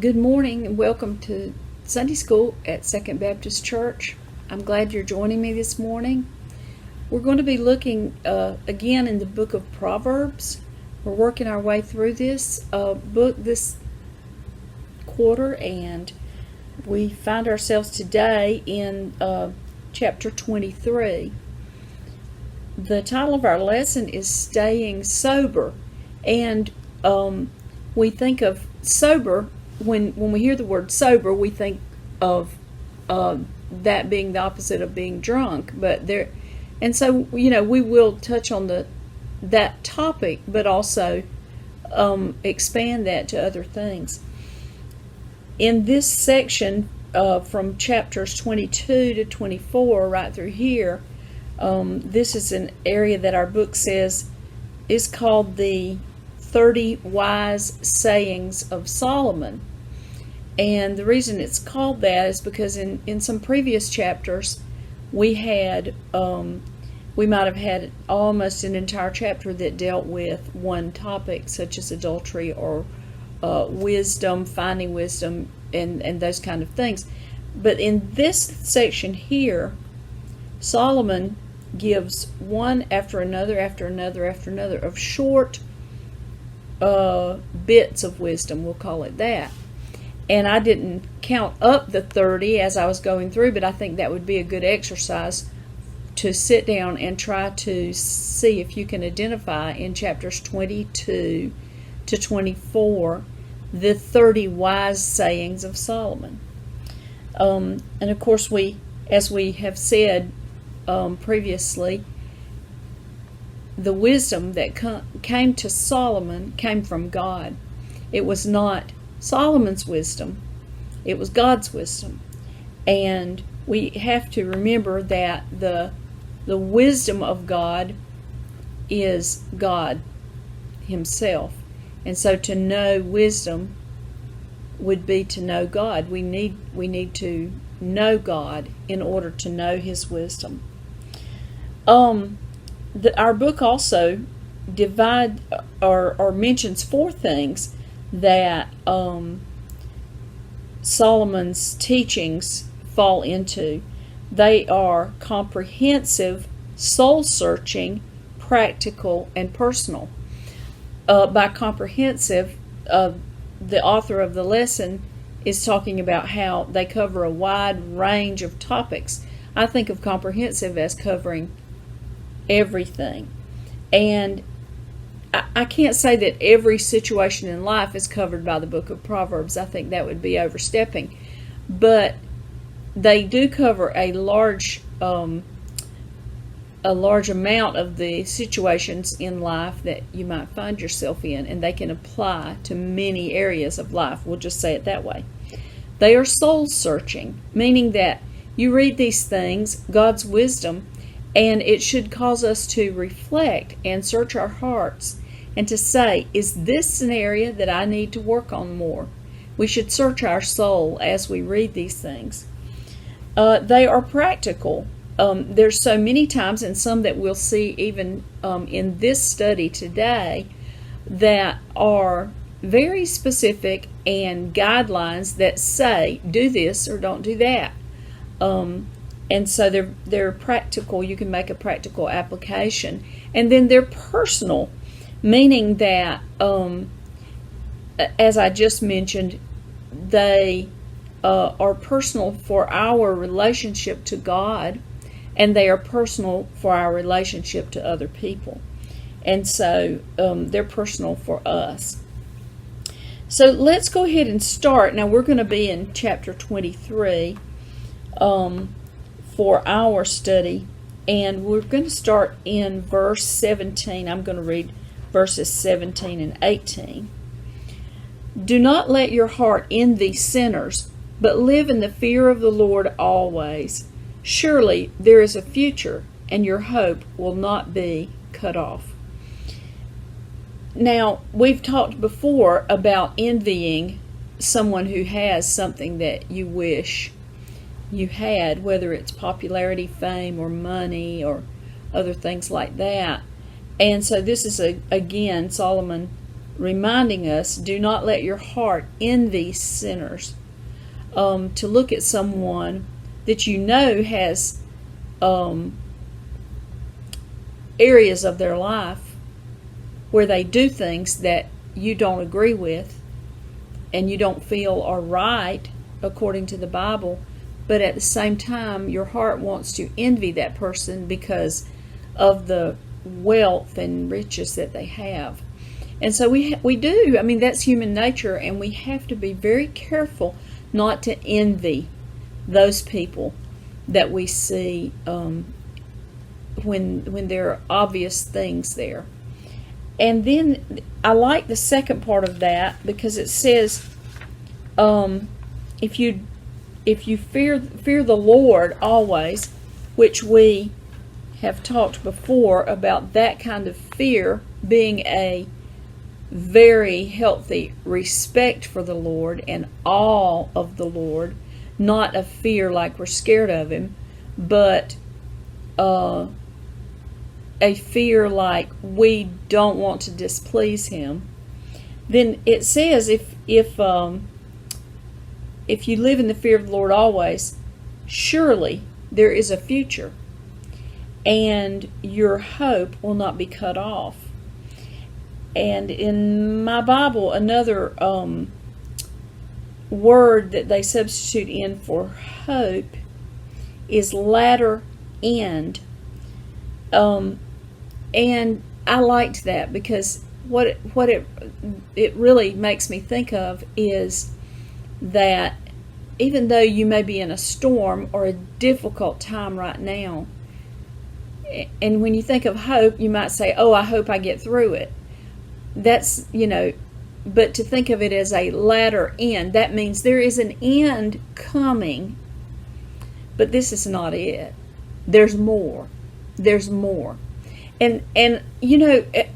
Good morning and welcome to Sunday School at Second Baptist Church. I'm glad you're joining me this morning. We're going to be looking again in the book of Proverbs. We're working our way through this book this quarter, and we find ourselves today in chapter 23. The title of our lesson is Staying Sober, and we think of sober. When we hear the word sober, we think of that being the opposite of being drunk. So we will touch on that topic, but also expand that to other things. In this section, from chapters 22 to 24, right through here, this is an area that our book says is called the 30 Wise Sayings of Solomon. And the reason it's called that is because in some previous chapters we might have had almost an entire chapter that dealt with one topic, such as adultery or wisdom, finding wisdom, and those kind of things. But in this section here, Solomon gives one after another of short bits of wisdom, we'll call it that. And I didn't count up the 30 as I was going through, but I think that would be a good exercise to sit down and try to see if you can identify in chapters 22 to 24 the 30 wise sayings of Solomon. And of course, as we have said previously, the wisdom that came to Solomon came from God. It was not Solomon's wisdom, it was God's wisdom. And we have to remember that the wisdom of God is God himself. And so to know wisdom would be to know God. We need to know God in order to know his wisdom. Our book also mentions four things that Solomon's teachings fall into. They are comprehensive, soul-searching, practical, and personal. By comprehensive, the author of the lesson is talking about how they cover a wide range of topics. I think of comprehensive as covering everything. And I can't say that every situation in life is covered by the book of Proverbs. I think that would be overstepping. But they do cover a large amount of the situations in life that you might find yourself in, and they can apply to many areas of life. We'll just say it that way. They are soul-searching, meaning that you read these things, God's wisdom, and it should cause us to reflect and search our hearts and to say, is this an area that I need to work on more? We should search our soul as we read these things. They are practical. There's so many times, and some that we'll see even in this study today, that are very specific and guidelines that say, do this or don't do that. And so they're practical. You can make a practical application. And then they're personal, meaning that, as I just mentioned, they are personal for our relationship to God, and they are personal for our relationship to other people. And so they're personal for us. So let's go ahead and start. Now we're going to be in chapter 23 for our study, and we're going to start in verse 17. I'm going to read verses 17 and 18. Do not let your heart envy sinners, but live in the fear of the Lord always. Surely there is a future, and your hope will not be cut off. Now, we've talked before about envying someone who has something that you wish you had, whether it's popularity, fame, or money, or other things like that. And so this is, again, Solomon reminding us, do not let your heart envy sinners. To look at someone that you know has areas of their life where they do things that you don't agree with and you don't feel are right according to the Bible, but at the same time your heart wants to envy that person because of the wealth and riches that they have. And so we do. I mean, that's human nature, and we have to be very careful not to envy those people that we see when there are obvious things there. And then I like the second part of that because it says, if you fear the Lord always, which we have talked before about that kind of fear being a very healthy respect for the Lord and awe of the Lord, not a fear like we're scared of Him, but a fear like we don't want to displease Him. Then it says if you live in the fear of the Lord always, surely there is a future, and your hope will not be cut off. And in my Bible, another word that they substitute in for hope is latter end. And I liked that because what it really makes me think of is that even though you may be in a storm or a difficult time right now, and when you think of hope, you might say, oh, I hope I get through it. That's, but to think of it as a latter end, that means there is an end coming, but this is not it. There's more. There's more. And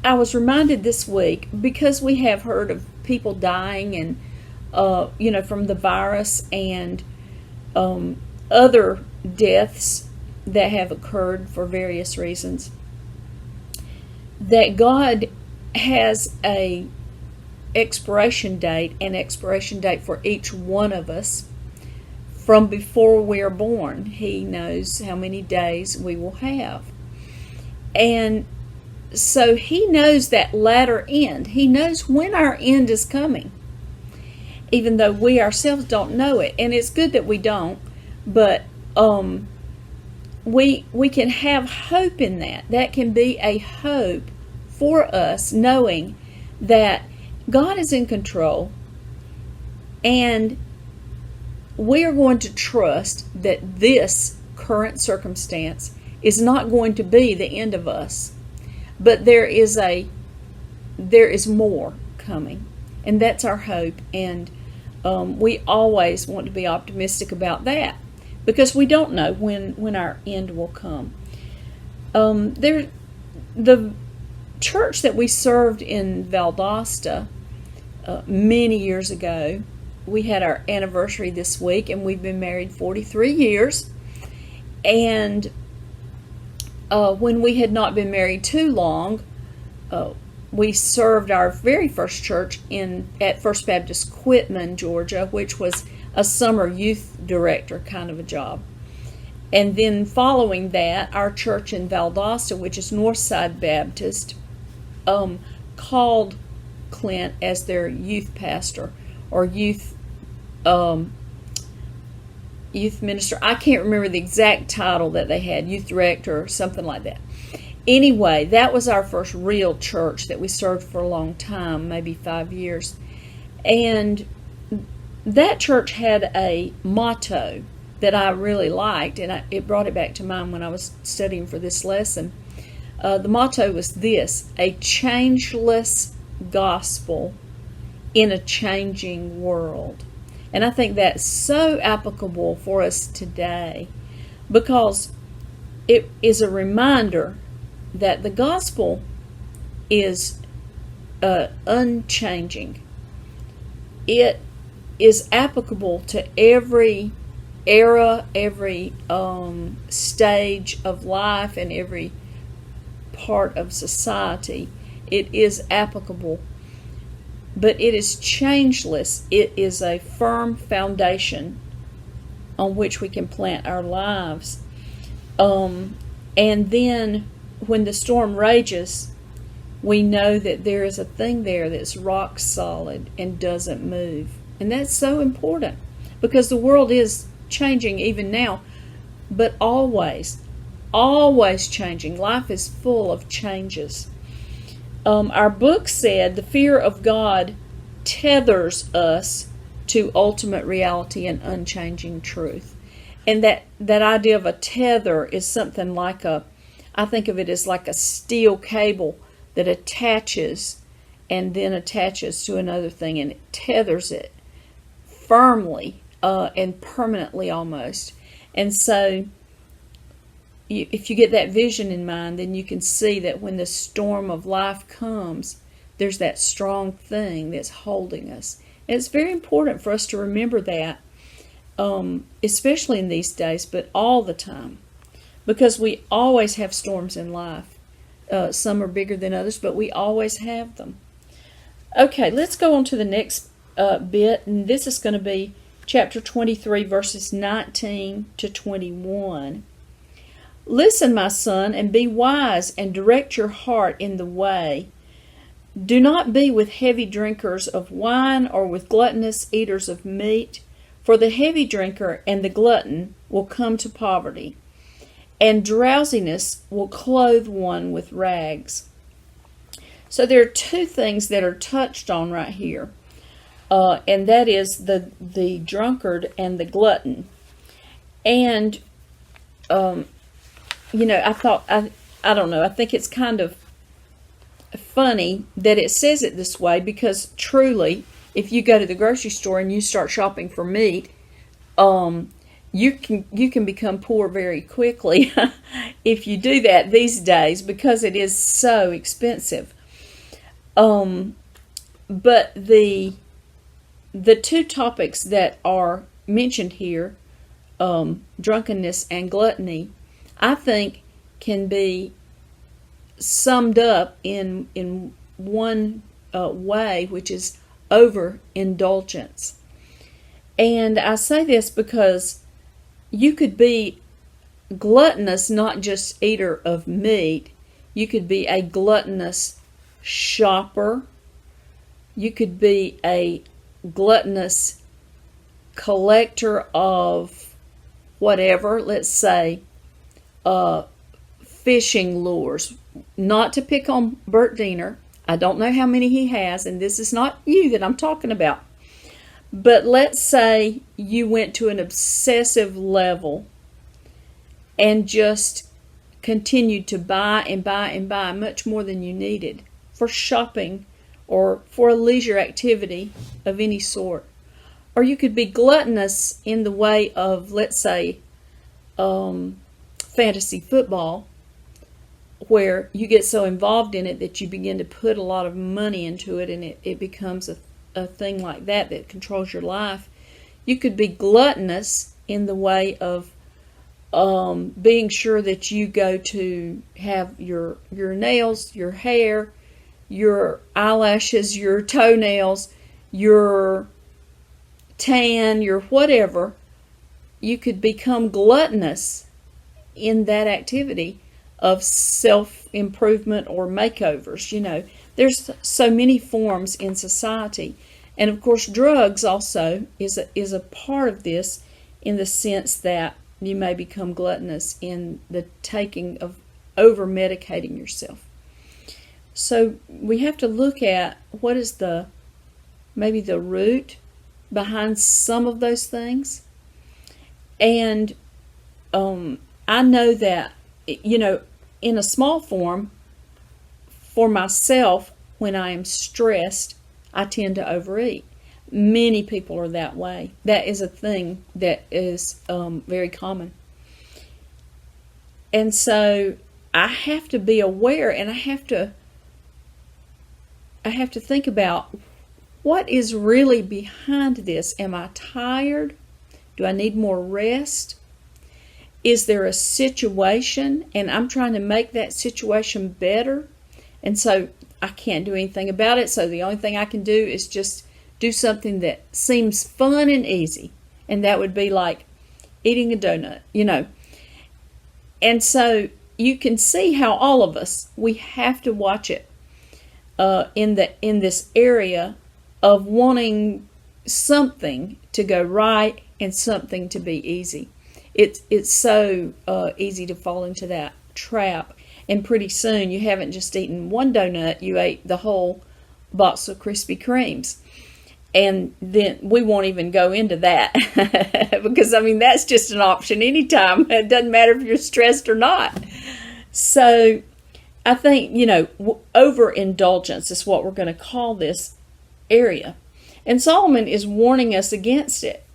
I was reminded this week, because we have heard of people dying and, from the virus and other deaths that have occurred for various reasons, that God has a expiration date for each one of us from before we are born. He knows how many days we will have. And so He knows that latter end. He knows when our end is coming, even though we ourselves don't know it. And it's good that we don't, but we can have hope in that. That can be a hope for us, knowing that God is in control, and we are going to trust that this current circumstance is not going to be the end of us, but there is more coming, and that's our hope. And we always want to be optimistic about that, because we don't know when our end will come. The church that we served in Valdosta many years ago, we had our anniversary this week, and we've been married 43 years. And when we had not been married too long, we served our very first church at First Baptist Quitman, Georgia, which was a summer youth director kind of a job. And then following that, our church in Valdosta, which is Northside Baptist, called Clint as their youth pastor or youth minister. I can't remember the exact title that they had, youth director or something like that. Anyway, that was our first real church that we served for a long time, maybe 5 years. And that church had a motto that I really liked, and it brought it back to mind when I was studying for this lesson. The motto was this: a changeless gospel in a changing world. And I think that's so applicable for us today, because it is a reminder that the gospel is unchanging. It is applicable to every era, every stage of life, and every part of society. It is applicable. but it is changeless. It is a firm foundation on which we can plant our lives. And then when the storm rages, we know that there is a thing there that's rock solid and doesn't move. And that's so important, because the world is changing even now, but always changing. Life is full of changes. Our book said the fear of God tethers us to ultimate reality and unchanging truth. And that idea of a tether is something like I think of it as like a steel cable that attaches and then attaches to another thing, and it tethers it firmly and permanently almost. And so if you get that vision in mind, then you can see that when the storm of life comes, there's that strong thing that's holding us. And it's very important for us to remember that, especially in these days, but all the time, because we always have storms in life. Some are bigger than others, but we always have them. Okay, let's go on to the next bit, and this is going to be chapter 23, verses 19 to 21. Listen, my son, and be wise, and direct your heart in the way. Do not be with heavy drinkers of wine, or with gluttonous eaters of meat, for the heavy drinker and the glutton will come to poverty, and drowsiness will clothe one with rags. So there are two things that are touched on right here, and that is the drunkard and the glutton. And I thought, I don't know, I think it's kind of funny that it says it this way, because truly, if you go to the grocery store and you start shopping for meat, you can become poor very quickly if you do that these days, because it is so expensive. But the two topics that are mentioned here, drunkenness and gluttony, I think can be summed up in one way, which is overindulgence. And I say this because you could be gluttonous, not just eater of meat. You could be a gluttonous shopper. You could be a gluttonous collector of whatever, let's say, fishing lures. Not to pick on Rd.and. I don't know how many he has, and this is not you that I'm talking about. But let's say you went to an obsessive level and just continued to buy and buy and buy much more than you needed for shopping or for a leisure activity of any sort. Or you could be gluttonous in the way of, let's say, fantasy football, where you get so involved in it that you begin to put a lot of money into it, and it becomes a thing like that controls your life. You could be gluttonous in the way of being sure that you go to have your nails, your hair, your eyelashes, your toenails, your tan, your whatever. You could become gluttonous in that activity of self-improvement or makeovers. There's so many forms in society. And of course, drugs also is a part of this, in the sense that you may become gluttonous in the taking of over-medicating yourself. So we have to look at what is maybe the root behind some of those things. And I know that, in a small form, for myself, when I am stressed, I tend to overeat. Many people are that way. That is a thing that is very common. And so I have to be aware, and I have to think about what is really behind this. Am I tired? Do I need more rest? Is there a situation and I'm trying to make that situation better? And so I can't do anything about it, so the only thing I can do is just do something that seems fun and easy. And that would be like eating a donut, And so you can see how all of us, we have to watch it in this area of wanting something to go right and something to be easy. It's so easy to fall into that trap. And pretty soon you haven't just eaten one donut, you ate the whole box of Krispy Kremes. And then we won't even go into that because, that's just an option anytime. It doesn't matter if you're stressed or not. So I think, overindulgence is what we're going to call this area. And Solomon is warning us against it.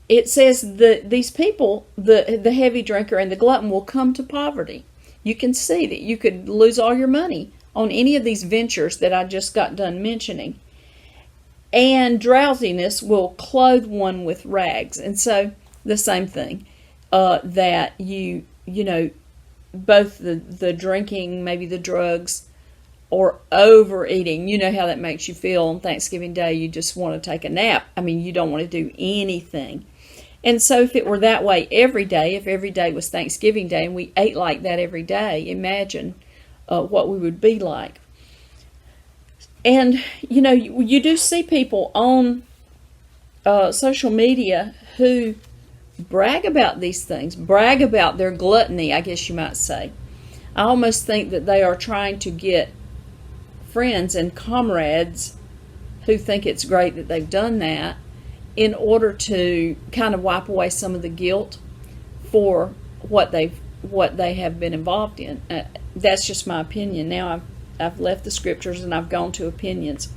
It says that these people, the heavy drinker and the glutton, will come to poverty. You can see that you could lose all your money on any of these ventures that I just got done mentioning. And drowsiness will clothe one with rags. And so the same thing, that both the drinking, maybe the drugs, or overeating. You know how that makes you feel on Thanksgiving Day. You just want to take a nap. You don't want to do anything. And so if it were that way every day, if every day was Thanksgiving Day and we ate like that every day, imagine what we would be like. And, you do see people on social media who brag about these things, brag about their gluttony, I guess you might say. I almost think that they are trying to get friends and comrades who think it's great that they've done that in order to kind of wipe away some of the guilt for what they have been involved in. That's just my opinion. Now I've left the scriptures and I've gone to opinions.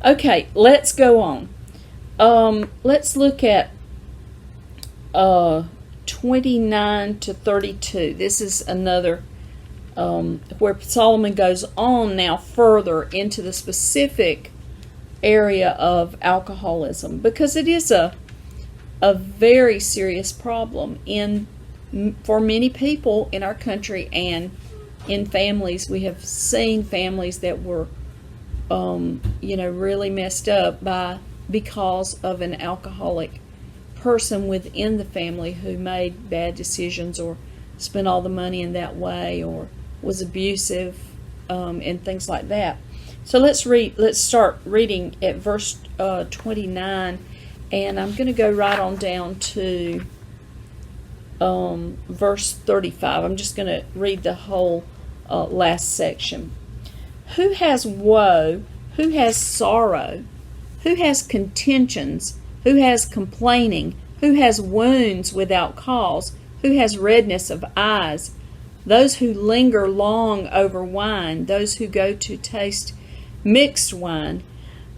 Okay, let's go on. Let's look at 29 to 32. This is another where Solomon goes on now further into the specific area of alcoholism, because it is a very serious problem for many people in our country and in families. We have seen families that were really messed up because of an alcoholic person within the family who made bad decisions or spent all the money in that way or was abusive and things like that. So let's start reading at verse 29, and I'm going to go right on down to verse 35. I'm just going to read the whole last section. Who has woe? Who has sorrow? Who has contentions? Who has complaining? Who has wounds without cause? Who has redness of eyes? Those who linger long over wine, those who go to taste mixed wine.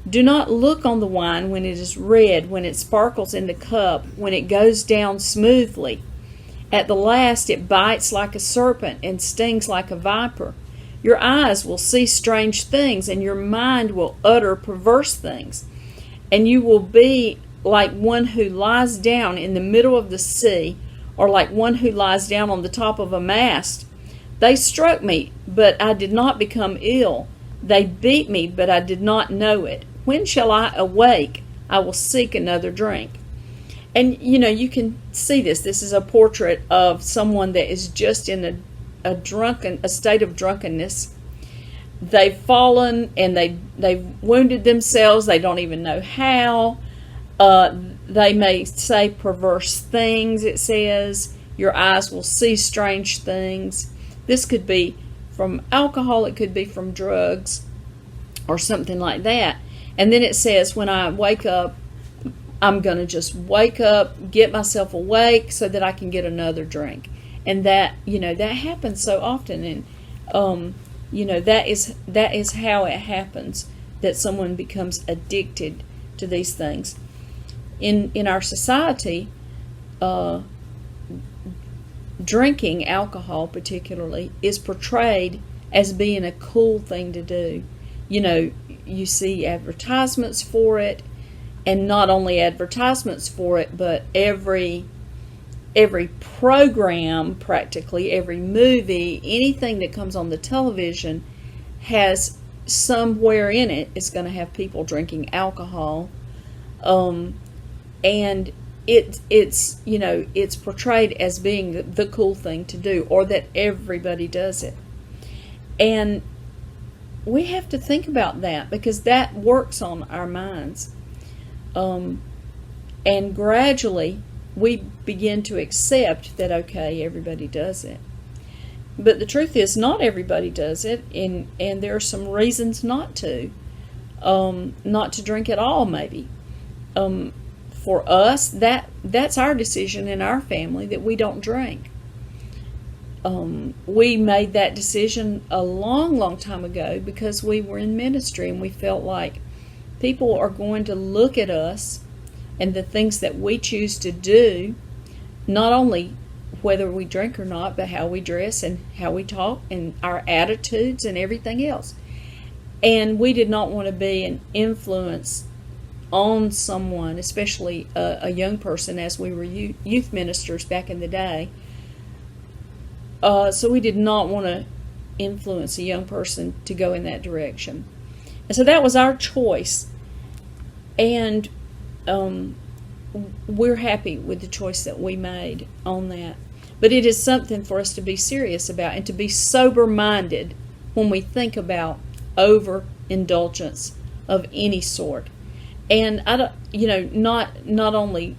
Do not look on the wine when it is red, when it sparkles in the cup, when it goes down smoothly. At the last it bites like a serpent and stings like a viper. Your eyes will see strange things, and your mind will utter perverse things. And you will be like one who lies down in the middle of the sea, or like one who lies down on the top of a mast. They struck me, but I did not become ill. They beat me, but I did not know it. When shall I awake? I will seek another drink. And, you can see this. This is a portrait of someone that is just in a state of drunkenness. They've fallen and they've wounded themselves. They don't even know how. They may say perverse things, it says. Your eyes will see strange things. This could be from alcohol, it could be from drugs or something like that. And then it says, when I wake up, I'm going to just wake up, get myself awake so that I can get another drink. And that, that happens so often. And, that is how it happens, that someone becomes addicted to these things. In our society, drinking alcohol particularly is portrayed as being a cool thing to do. You see advertisements for it, and not only advertisements for it, but every program, practically every movie, anything that comes on the television has somewhere in it is going to have people drinking alcohol, and it's portrayed as being the cool thing to do, or that everybody does it. And we have to think about that, because that works on our minds. And gradually we begin to accept that, okay, everybody does it. But the truth is, not everybody does it, and there are some reasons not to drink at all, maybe. For us, that's our decision in our family, that we don't drink. We made that decision a long, long time ago because we were in ministry, and we felt like people are going to look at us and the things that we choose to do, not only whether we drink or not, but how we dress and how we talk and our attitudes and everything else. And we did not want to be an influence on someone, especially a young person, as we were youth ministers back in the day. So we did not want to influence a young person to go in that direction. And so that was our choice. And we're happy with the choice that we made on that. But it is something for us to be serious about and to be sober-minded when we think about overindulgence of any sort. And not only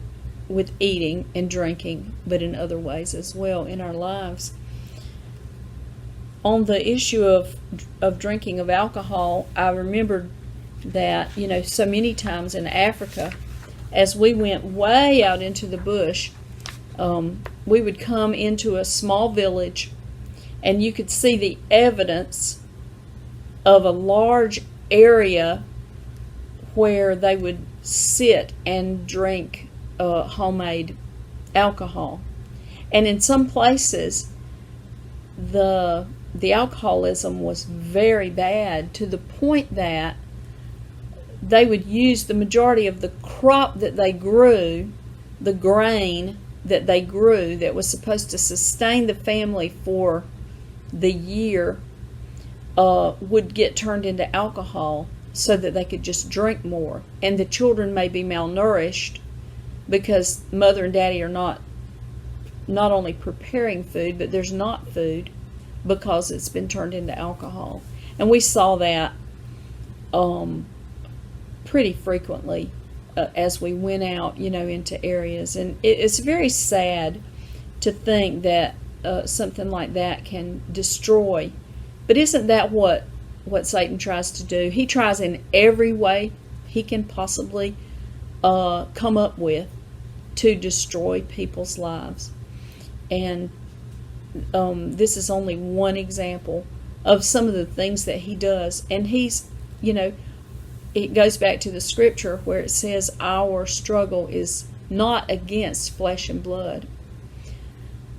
with eating and drinking, but in other ways as well in our lives. On the issue of drinking of alcohol, I remembered that, so many times in Africa, as we went way out into the bush, we would come into a small village, and you could see the evidence of a large area where they would sit and drink homemade alcohol. And in some places, the alcoholism was very bad, to the point that they would use the majority of the crop that they grew, the grain that they grew that was supposed to sustain the family for the year, would get turned into alcohol so that they could just drink more. And the children may be malnourished because mother and daddy are not only preparing food, but there's not food because it's been turned into alcohol. And we saw that pretty frequently as we went out, into areas. And it's very sad to think that something like that can destroy. But isn't that what Satan tries to do? He tries in every way he can possibly come up with to destroy people's lives. And this is only one example of some of the things that he does. And he's, it goes back to the scripture where it says our struggle is not against flesh and blood,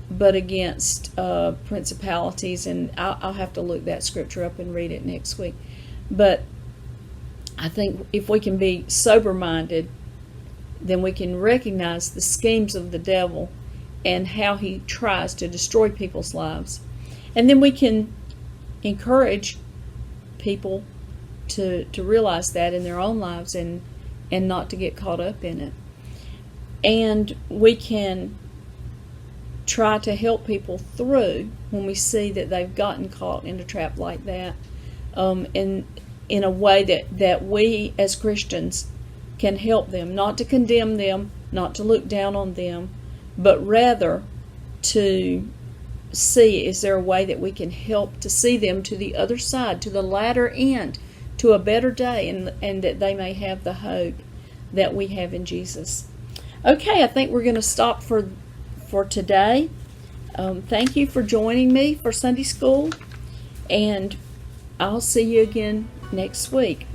but against principalities. And I'll have to look that scripture up and read it next week. But I think if we can be sober-minded, then we can recognize the schemes of the devil and how he tries to destroy people's lives. And then we can encourage people to realize that in their own lives and not to get caught up in it. And we can try to help people through when we see that they've gotten caught in a trap like that, in a way that we as Christians can help them, not to condemn them, not to look down on them, but rather to see, is there a way that we can help to see them to the other side, to the latter end, to a better day, and that they may have the hope that we have in Jesus. Okay, I think we're going to stop for today. Thank you for joining me for Sunday School, and I'll see you again next week.